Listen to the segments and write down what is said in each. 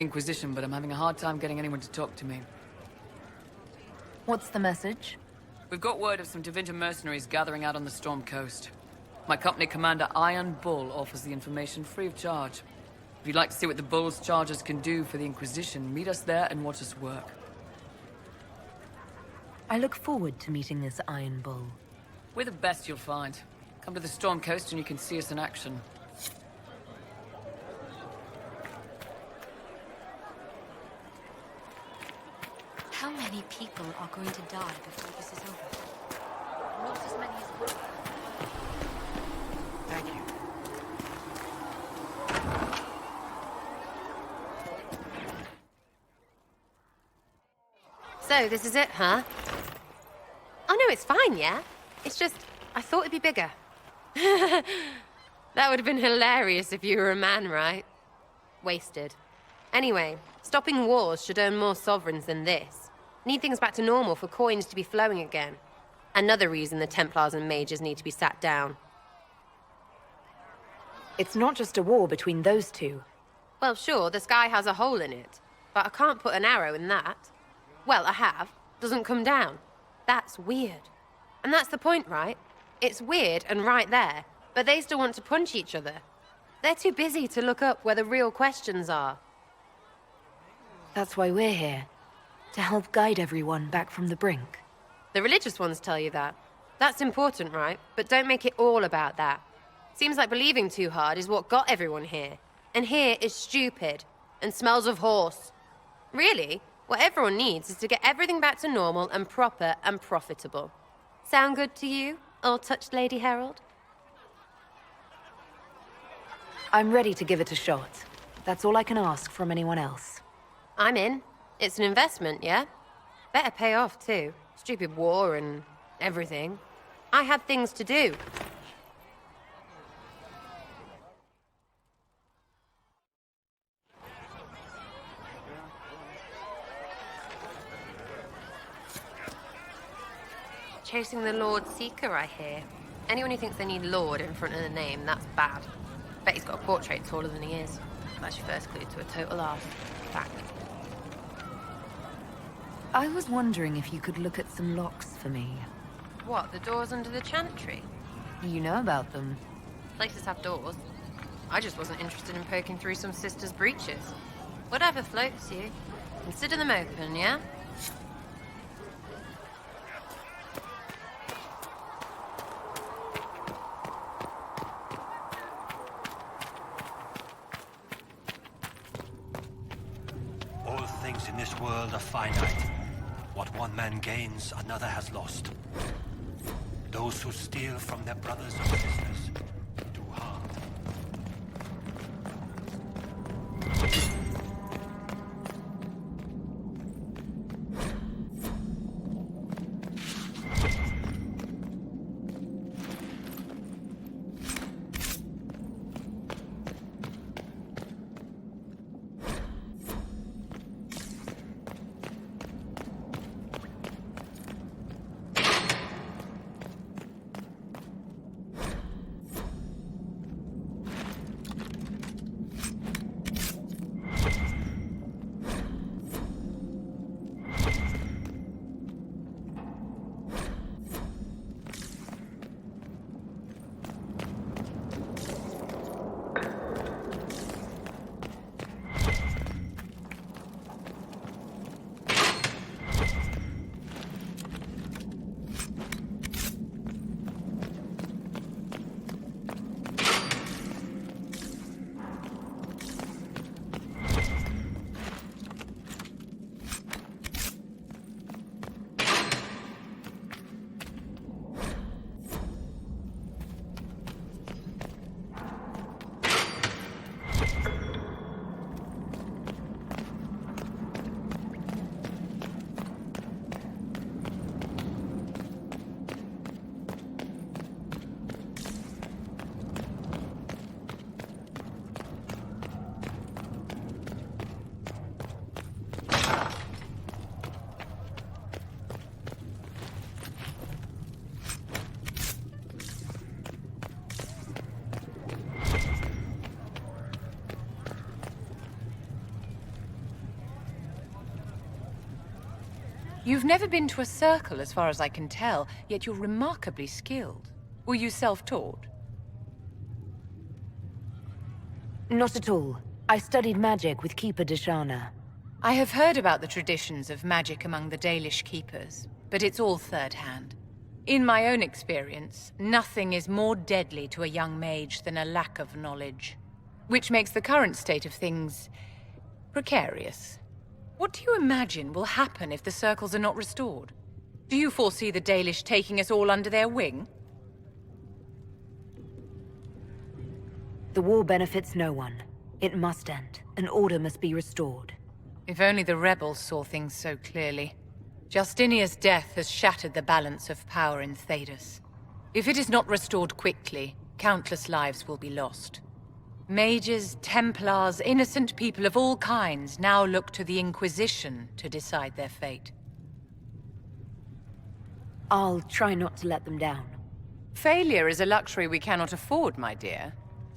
Inquisition, but I'm having a hard time getting anyone to talk to me. What's the message? We've got word of some Tevinter mercenaries gathering out on the Storm Coast. My company commander, Iron Bull, offers the information free of charge. If you'd like to see what the Bull's charges can do for the Inquisition, meet us there and watch us work. I look forward to meeting this Iron Bull. We're the best you'll find. Come to the Storm Coast and you can see us in action. How many people are going to die before this is over? Not as many as would. Thank you. So, this is it, huh? Oh no, it's fine, yeah? It's just, I thought it'd be bigger. That would have been hilarious if you were a man, right? Wasted. Anyway, stopping wars should earn more sovereigns than this. Need things back to normal for coins to be flowing again. Another reason the Templars and mages need to be sat down. It's not just a war between those two. Well, sure, the sky has a hole in it, but I can't put an arrow in that. Well, I have. Doesn't come down. That's weird. And that's the point, right? It's weird and right there, but they still want to punch each other. They're too busy to look up where the real questions are. That's why we're here. To help guide everyone back from the brink. The religious ones tell you that. That's important, right? But don't make it all about that. Seems like believing too hard is what got everyone here. And here is stupid and smells of horse. Really, what everyone needs is to get everything back to normal and proper and profitable. Sound good to you, all-touched Lady Herald? I'm ready to give it a shot. That's all I can ask from anyone else. I'm in. It's an investment, yeah? Better pay off, too. Stupid war and everything. I had things to do. Chasing the Lord Seeker, I hear. Anyone who thinks they need Lord in front of the name, that's bad. Bet he's got a portrait taller than he is. That's your first clue to a total arse. Fact. I was wondering if you could look at some locks for me. What, the doors under the chantry? You know about them. Places have doors. I just wasn't interested in poking through some sister's breeches. Whatever floats you. Consider them open, yeah? All things in this world are finite. What one man gains, another has lost. Those who steal from their brothers or sisters do harm. You've never been to a circle, as far as I can tell, yet you're remarkably skilled. Were you self-taught? Not at all. I studied magic with Keeper Deshana. I have heard about the traditions of magic among the Dalish keepers, but it's all third-hand. In my own experience, nothing is more deadly to a young mage than a lack of knowledge, which makes the current state of things precarious. What do you imagine will happen if the circles are not restored? Do you foresee the Dalish taking us all under their wing? The war benefits no one. It must end, and order must be restored. If only the rebels saw things so clearly. Justinia's death has shattered the balance of power in Thedas. If it is not restored quickly, countless lives will be lost. Mages, Templars, innocent people of all kinds now look to the Inquisition to decide their fate. I'll try not to let them down. Failure is a luxury we cannot afford, my dear.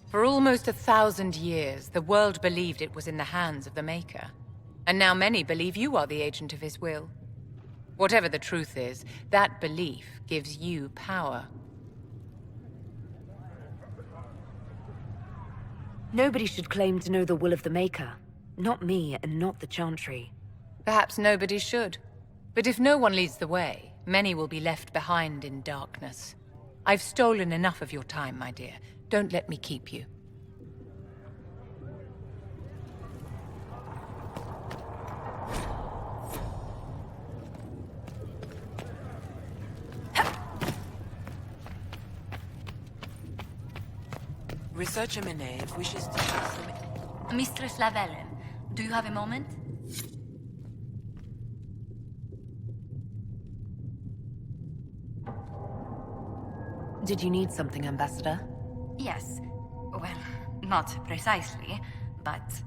For almost 1,000 years, the world believed it was in the hands of the Maker. And now many believe you are the agent of his will. Whatever the truth is, that belief gives you power. Nobody should claim to know the will of the Maker. Not me, and not the Chantry. Perhaps nobody should. But if no one leads the way, many will be left behind in darkness. I've stolen enough of your time, my dear. Don't let me keep you. Researcher Menev wishes to ask them... Mistress Lavellen, do you have a moment? Did you need something, Ambassador? Yes. Well, not precisely, but...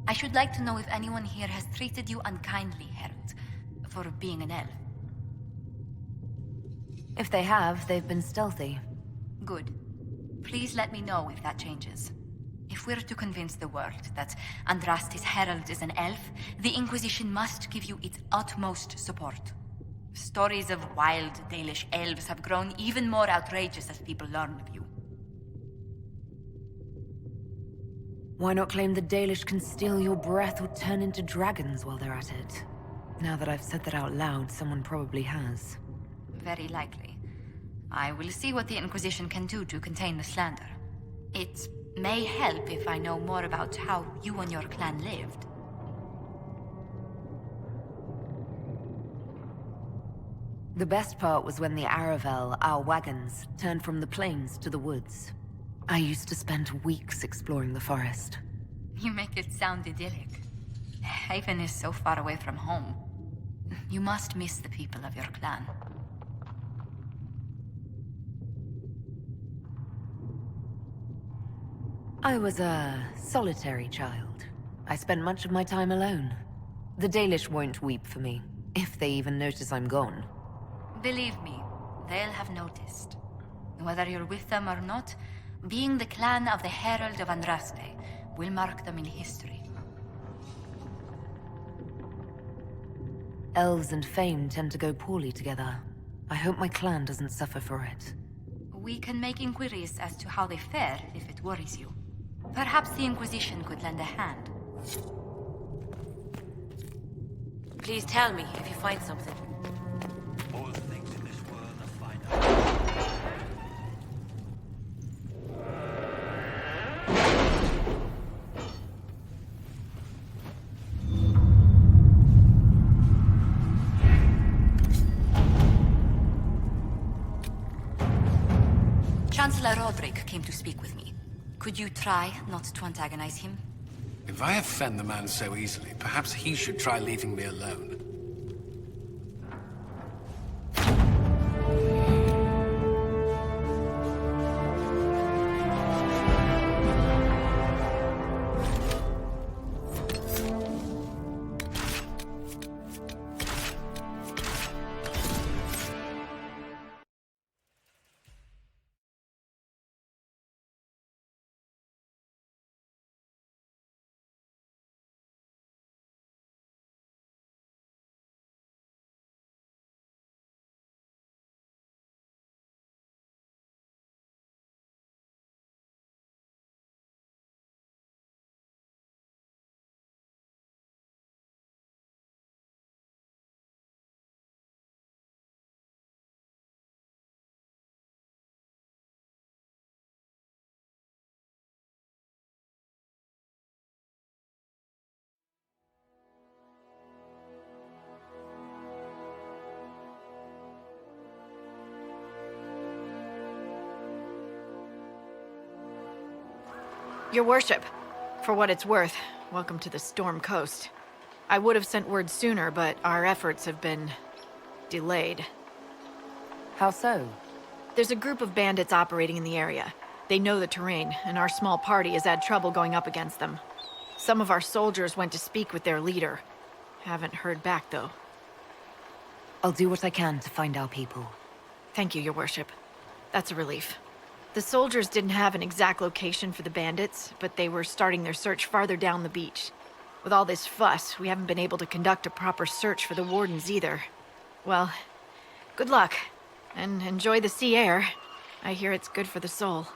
I should like to know if anyone here has treated you unkindly, Herald, for being an elf. If they have, they've been stealthy. Good. Please let me know if that changes. If we're to convince the world that Andraste's Herald is an elf, the Inquisition must give you its utmost support. Stories of wild Dalish elves have grown even more outrageous as people learn of you. Why not claim the Dalish can steal your breath or turn into dragons while they're at it? Now that I've said that out loud, someone probably has. Very likely. I will see what the Inquisition can do to contain the slander. It may help if I know more about how you and your clan lived. The best part was when the Aravel, our wagons, turned from the plains to the woods. I used to spend weeks exploring the forest. You make it sound idyllic. Haven is so far away from home. You must miss the people of your clan. I was a solitary child. I spent much of my time alone. The Dalish won't weep for me, if they even notice I'm gone. Believe me, they'll have noticed. Whether you're with them or not, being the clan of the Herald of Andraste will mark them in history. Elves and fame tend to go poorly together. I hope my clan doesn't suffer for it. We can make inquiries as to how they fare if it worries you. Perhaps the Inquisition could lend a hand. Please tell me if you find something. All things in this world are finite. Chancellor Roderick came to speak with me. Could you try not to antagonize him? If I offend the man so easily, perhaps he should try leaving me alone. Your worship, for what it's worth, welcome to the Storm Coast. I would have sent word sooner, but our efforts have been delayed. How so? There's a group of bandits operating in the area. They know the terrain, and our small party has had trouble going up against them. Some of our soldiers went to speak with their leader. Haven't heard back, though. I'll do what I can to find our people. Thank you, Your Worship. That's a relief. The soldiers didn't have an exact location for the bandits, but they were starting their search farther down the beach. With all this fuss, we haven't been able to conduct a proper search for the wardens either. Well, good luck, and enjoy the sea air. I hear it's good for the soul.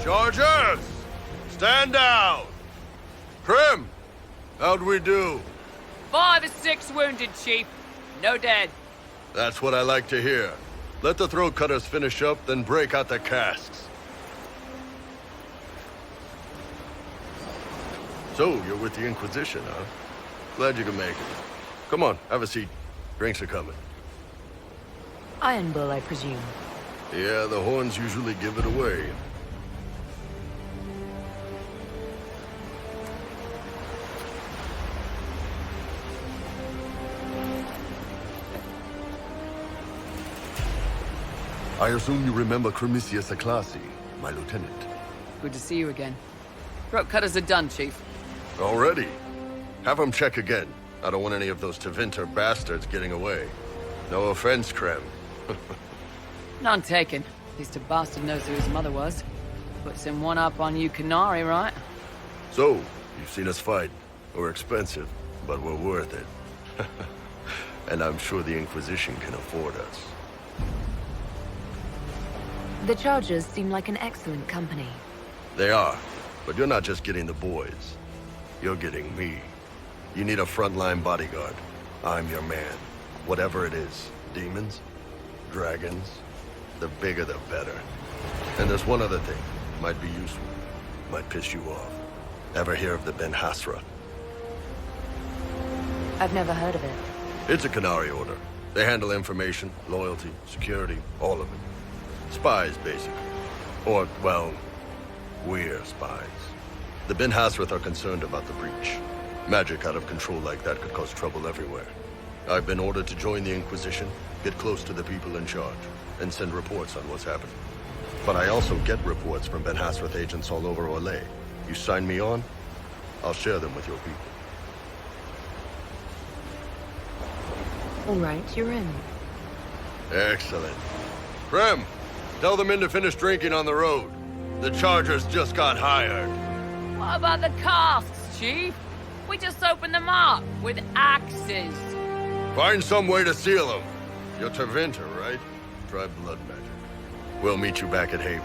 Chargers! Stand down! Prim! How'd we do? 5 or 6 wounded, Chief. No dead. That's what I like to hear. Let the throat cutters finish up, then break out the casks. So, you're with the Inquisition, huh? Glad you can make it. Come on, have a seat. Drinks are coming. Iron Bull, I presume. Yeah, the horns usually give it away. I assume you remember Cremisius Aclassi, my lieutenant. Good to see you again. Throat cutters are done, Chief. Already? Have him check again. I don't want any of those Tevinter bastards getting away. No offense, Krem. None taken. At least a bastard knows who his mother was. Puts him one up on you Canary, right? So, you've seen us fight. We're expensive, but we're worth it. And I'm sure the Inquisition can afford us. The Chargers seem like an excellent company. They are, but you're not just getting the boys. You're getting me. You need a frontline bodyguard. I'm your man. Whatever it is. Demons? Dragons? The bigger the better. And there's one other thing. Might be useful. Might piss you off. Ever hear of the Ben Hasra? I've never heard of it. It's a Canary order. They handle information, loyalty, security, all of it. Spies, basically. Or, well, we're spies. The Ben Hasrath are concerned about the breach. Magic out of control like that could cause trouble everywhere. I've been ordered to join the Inquisition, get close to the people in charge, and send reports on what's happening. But I also get reports from Ben Hasrath agents all over Orlais. You sign me on, I'll share them with your people. All right, you're in. Excellent. Prem, tell the men to finish drinking on the road. The Chargers just got hired. What about the casks, Chief? We just opened them up with axes. Find some way to seal them. You're Tevinter, right? Try blood magic. We'll meet you back at Haven.